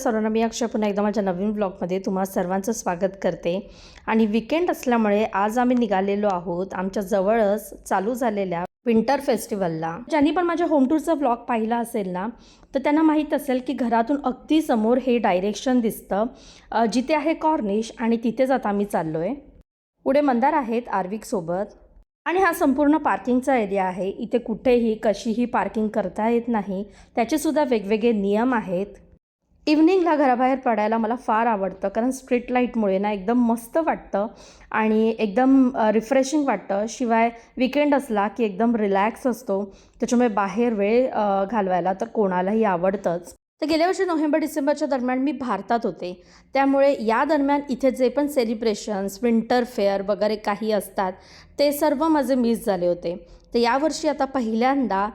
सर्वांना, मी अक्षय पुन्हा एकदा माझ्या नवीन ब्लॉगमध्ये तुम्हा सर्वांचं स्वागत करते। आणि वीकेंड असल्यामुळे आज आम्ही निघालेलो आहोत आमच्या जवळच चालू झालेल्या विंटर फेस्टिवलला। ज्यांनी पण माझ्या होम टूरचा ब्लॉग पाहिला असेल ना, तर त्यांना माहीत असेल की घरातून अगदी समोर हे डायरेक्शन दिसतं, जिथे आहे कॉर्निश आणि तिथेच आता आम्ही चाललोय। पुढे मंदार आहेत आर्विक सोबत आणि हा संपूर्ण पार्किंगचा एरिया आहे। इथे कुठेही कशीही पार्किंग करता येत नाही, त्याचे सुद्धा वेगवेगळे नियम आहेत। इव्हनिंगला घराबाहेर पडायला मला फार आवडतं, कारण स्ट्रीट लाईटमुळे ना एकदम मस्त वाटतं आणि एकदम रिफ्रेशिंग वाटतं। शिवाय विकेंड असला की एकदम रिलॅक्स असतो, त्याच्यामुळे बाहेर वेळ घालवायला तर कोणालाही आवडतंच। तर गेल्या वर्षी नोव्हेंबर डिसेंबरच्या दरम्यान मी भारतात होते, त्यामुळे या दरम्यान इथे जे पण सेलिब्रेशन्स, विंटर फेअर वगैरे काही असतात ते सर्व माझे मिस झाले होते। तर यावर्षी आता पहिल्यांदा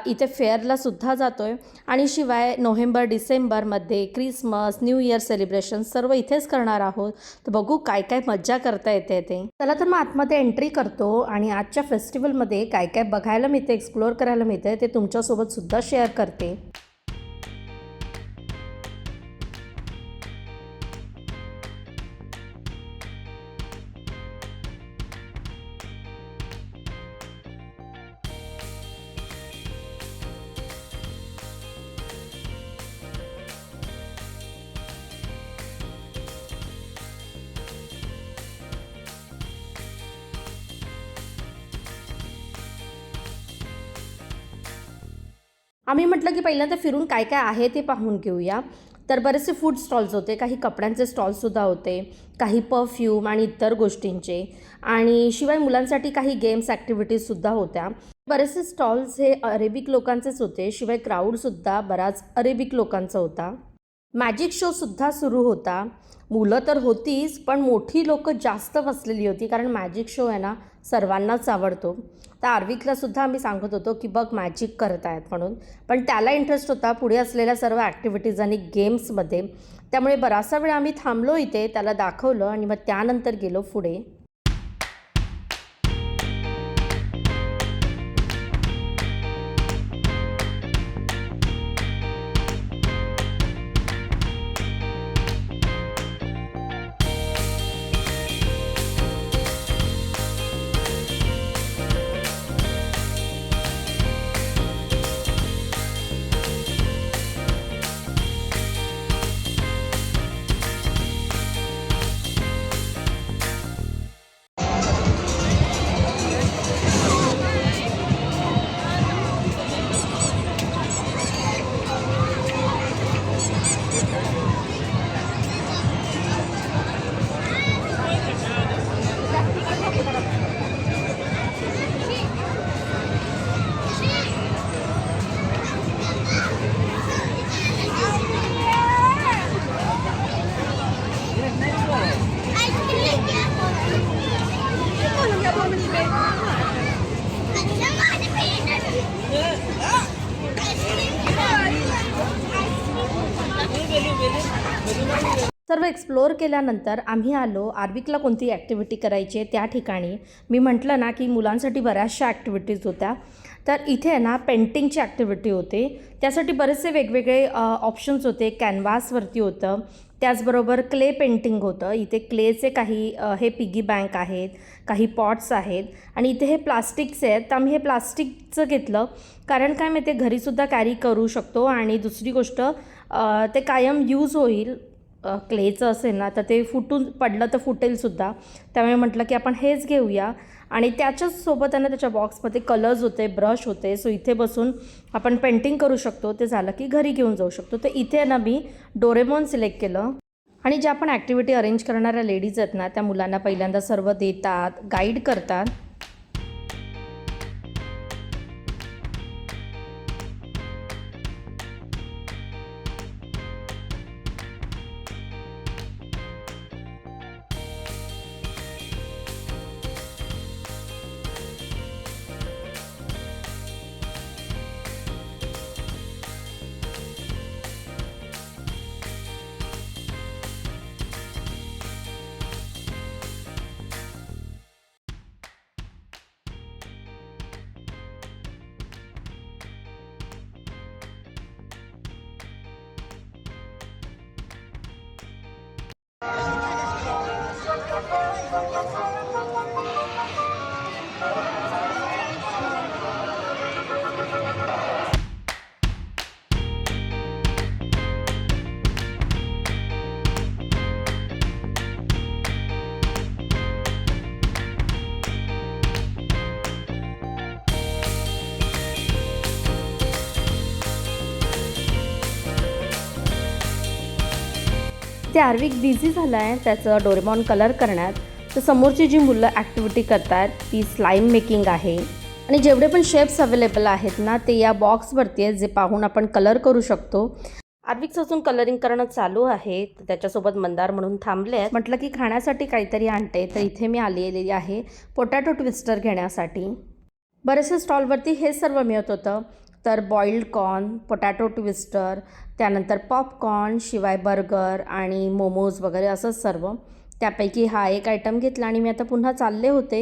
इथे फेअरला सुद्धा जातोय आणि शिवाय नोव्हेंबर डिसेंबरमध्ये क्रिसमस, न्यू इयर सेलिब्रेशन सर्व इथेच करणार आहोत। तर बघू काय काय मज्जा करता येते ते। चला तर मग आतमध्ये एंट्री करतो आणि आजच्या फेस्टिवलमध्ये काय काय बघायला मिळते, एक्सप्लोअर करायला मिळते ते तुमच्यासोबत सुद्धा शेअर करते। आम्ही म्हटलं की पहिल्यांदा फिरून काय काय आहे ते पाहून घेऊया। तर बरेचसे फूड स्टॉल्स होते, काही कपड्यांचे स्टॉल्ससुद्धा होते, काही परफ्यूम आणि इतर गोष्टींचे, आणि शिवाय मुलांसाठी काही गेम्स ॲक्टिव्हिटीजसुद्धा होत्या। बरेचसे स्टॉल्स हे अरेबिक लोकांचेच होते, शिवाय क्राऊडसुद्धा बराच अरेबिक लोकांचा होता। मॅजिक शोसुद्धा सुरू होता। मुलं तर होतीच, पण मोठी लोकं जास्त बसलेली होती, कारण मॅजिक शो आहे ना सर्वांनाच आवडतो। तर आर्विकलासुद्धा आम्ही सांगत होतो की बघ मॅजिक करत आहेत म्हणून, पण त्याला इंटरेस्ट होता पुढे असलेल्या सर्व ॲक्टिव्हिटीज आणि गेम्समध्ये, त्यामुळे बराचसा वेळ आम्ही थांबलो इथे, त्याला दाखवलं आणि मग त्यानंतर गेलो पुढे। सर्व एक्सप्लोअर केल्यानंतर आम्ही आलो आर्विकला कोणती ॲक्टिव्हिटी करायची आहे त्या ठिकाणी। मी म्हटलं ना की मुलांसाठी बऱ्याचशा ॲक्टिव्हिटीज होत्या, तर इथे आहे ना पेंटिंगची ॲक्टिव्हिटी होते, त्यासाठी बरेचसे वेगवेगळे ऑप्शन्स होते। कॅनव्हासवरती होतं, त्याचबरोबर क्ले पेंटिंग होतं। इथे क्लेचे काही हे पिगी बँक आहेत, काही पॉट्स आहेत, आणि इथे हे प्लास्टिकचे आहेत। तर आम्ही हे प्लास्टिकचं घेतलं, कारण काय माहिती आहे घरीसुद्धा कॅरी करू शकतो, आणि दुसरी गोष्ट ते कायम यूज होईल। क्लेचं असेल ना तर ते फुटून पडलं तर फुटेलसुद्धा, त्यामुळे म्हटलं की आपण हेच घेऊया। आणि त्याच्याच सोबत आहे ना त्याच्या बॉक्समध्ये कलर्स होते, ब्रश होते, सो इथे बसून आपण पेंटिंग करू शकतो। ते झालं की घरी घेऊन जाऊ शकतो। तर इथे ना मी डोरेमॉन सिलेक्ट केलं, आणि ज्या आपण ॲक्टिव्हिटी अरेंज करणाऱ्या लेडीज आहेत ना त्या मुलांना पहिल्यांदा सर्व देतात, गाईड करतात। इथे आर्विक बिझी झाला आहे त्याचं डोरेमॉन कलर करण्यात. तर समोरची जी मुलं ॲक्टिव्हिटी करतात ती स्लाईम मेकिंग आहे. आणि जेवढे पण शेप्स अवेलेबल आहेत ना ते या बॉक्सवरती आहेत, जे पाहून आपण कलर करू शकतो. आर्विकचं अजून कलरिंग करणं चालू आहे. तर त्याच्यासोबत मंदार म्हणून थांबले आहेत. म्हटलं की खाण्यासाठी काहीतरी आणते, तर इथे मी आलेली आहे पोटॅटो ट्विस्टर घेण्यासाठी. बरेचसे स्टॉलवरती हे सर्व मिळत होतं. तर बॉईल्ड कॉर्न, पोटॅटो ट्विस्टर, त्यानंतर पॉपकॉर्न, शिवाय बर्गर आणि मोमोज वगैरे असंच सर्व. त्यापैकी हा एक आयटम घेतला आणि मी आता पुन्हा चालले होते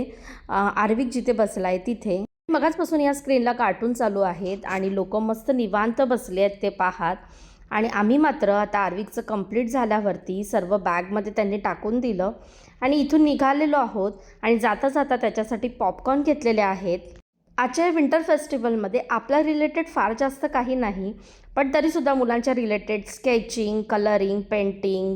आर्विक जिथे बसला आहे तिथे. मगाचपासून या स्क्रीनला कार्टून चालू आहेत आणि लोक मस्त निवांत बसले आहेत ते पाहत. आणि आम्ही मात्र आता आर्विकचं कंप्लीट झाल्यावरती सर्व बॅगमध्ये त्यांनी टाकून दिलं आणि इथून निघालेलो आहोत. आणि जाता जाता त्याच्यासाठी पॉपकॉर्न घेतलेले आहेत. आजच्या विंटर फेस्टिवलमध्ये आपल्या रिलेटेड फार जास्त काही नाही, पण तरीसुद्धा मुलांच्या related sketching, colouring, painting,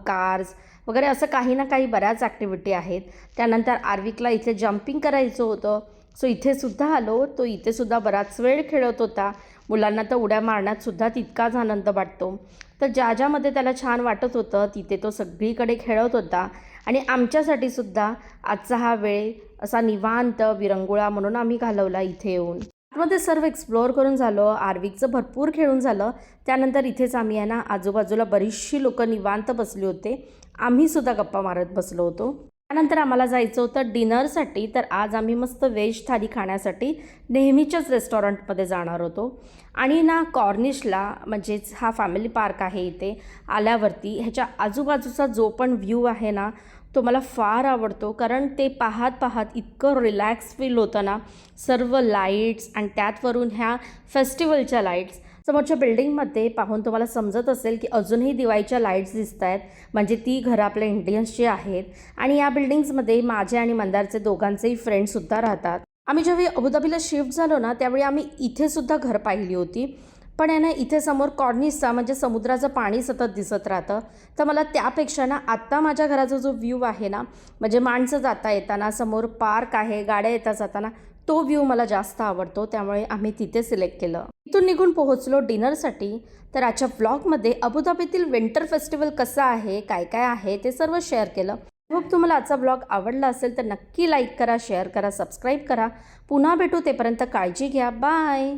cars वगैरे असं काही ना काही बऱ्याच ॲक्टिव्हिटी आहेत. त्यानंतर आर्विकला इथे जम्पिंग करायचं होतं, सो इथेसुद्धा आलो. तो इथेसुद्धा बराच वेळ खेळत होता. मुलांना तर उड्या मारण्यातसुद्धा तितकाच आनंद वाटतो. तर ज्यामध्ये त्याला छान वाटत होतं तिथे तो सगळीकडे खेळत होता. आणि आमच्यासाठीसुद्धा आजचा हा वेळ असा निवांत विरंगुळा म्हणून आम्ही घालवला इथे येऊन. आतमध्ये सर्व एक्सप्लोअर करून झालं, आर्विकचं भरपूर खेळून झालं. त्यानंतर इथेच आम्ही आहे ना आजूबाजूला बरीचशी लोकं निवांत बसली होते. आम्हीसुद्धा गप्पा मारत बसलो होतो. त्यानंतर आम्हाला जायचं होतं डिनरसाठी. तर आज आम्ही मस्त व्हेज थाली खाण्यासाठी नेहमीच्याच रेस्टॉरंटमध्ये जाणार होतो. आणि ना कॉर्निशला म्हणजेच हा फॅमिली पार्क आहे इथे आल्यावरती ह्याच्या आजूबाजूचा जो पण व्ह्यू आहे ना तो मला फार आवडतो. कारण ते पाहत पाहत इतकं रिलॅक्स फील होतं ना. सर्व लाईट्स आणि त्यातवरून ह्या फेस्टिवलच्या लाईट्स. समोरच्या बिल्डिंगमध्ये पाहून तुम्हाला समजत असेल की अजूनही दिवाळीच्या लाईट्स दिसत आहेत, म्हणजे ती घरं आपल्या इंडियन्सची आहेत. आणि या बिल्डिंग्समध्ये माझे आणि मंदारचे दोघांचेही फ्रेंड्ससुद्धा राहतात. आम्ही जेव्हा अबुधाबीला शिफ्ट झालो ना त्यावेळी आम्ही इथेसुद्धा घर पाहिली होती. पण आहे ना इथे समोर कॉर्निसचा म्हणजे समुद्राचं पाणी सतत दिसत राहतं. तर मला त्यापेक्षा ना आत्ता माझ्या घराचा जो व्ह्यू आहे ना, म्हणजे माणसं जाता येताना, समोर पार्क आहे, गाड्या येता जाताना, तो व्ह्यू मला जास्त आवडतो. त्यामुळे आम्ही तिथे सिलेक्ट केलं. इथून निघून पोहोचलो डिनरसाठी. तर आजच्या व्लॉगमध्ये अबुधाबीतील विंटर फेस्टिवल कसं आहे, काय काय आहे ते सर्व शेअर केलं. होप तुम्हाला आजचा व्लॉग आवडला असेल तर नक्की लाईक करा, शेअर करा, सबस्क्राईब करा. पुन्हा भेटू, तेपर्यंत काळजी घ्या. बाय.